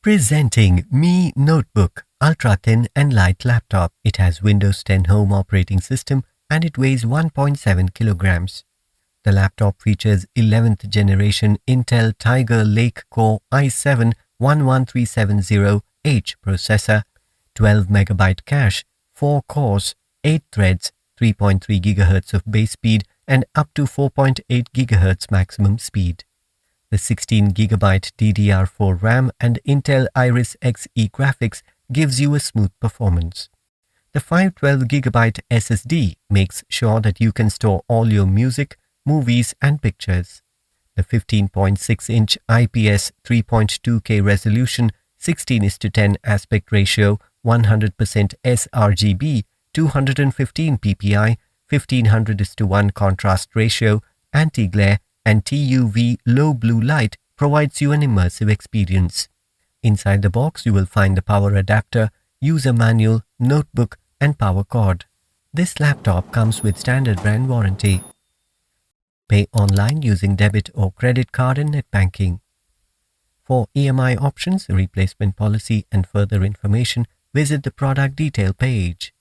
Presenting Mi Notebook Ultra Thin and Light Laptop. It has Windows 10 Home operating system and it weighs 1.7 kilograms. The laptop features 11th generation Intel Tiger Lake Core i5-11300H processor, 12 MB cache, 4 cores, 8 threads, 3.3 GHz of base speed and up to 4.8 GHz maximum speed. The 16 GB DDR4 RAM and Intel Iris Xe graphics gives you a smooth performance. The 512 GB SSD makes sure that you can store all your music, movies and pictures. The 15.6-inch IPS 3.2K resolution, 16:10 aspect ratio, 100% sRGB, 215 ppi, 1500:1 contrast ratio, anti-glare and TUV Low blue light provides you an immersive experience. Inside the box you will find the power adapter, user manual, notebook and power cord. This laptop comes with standard brand warranty. Pay online using debit or credit card and net banking. For EMI options, replacement policy and further information, visit the product detail page.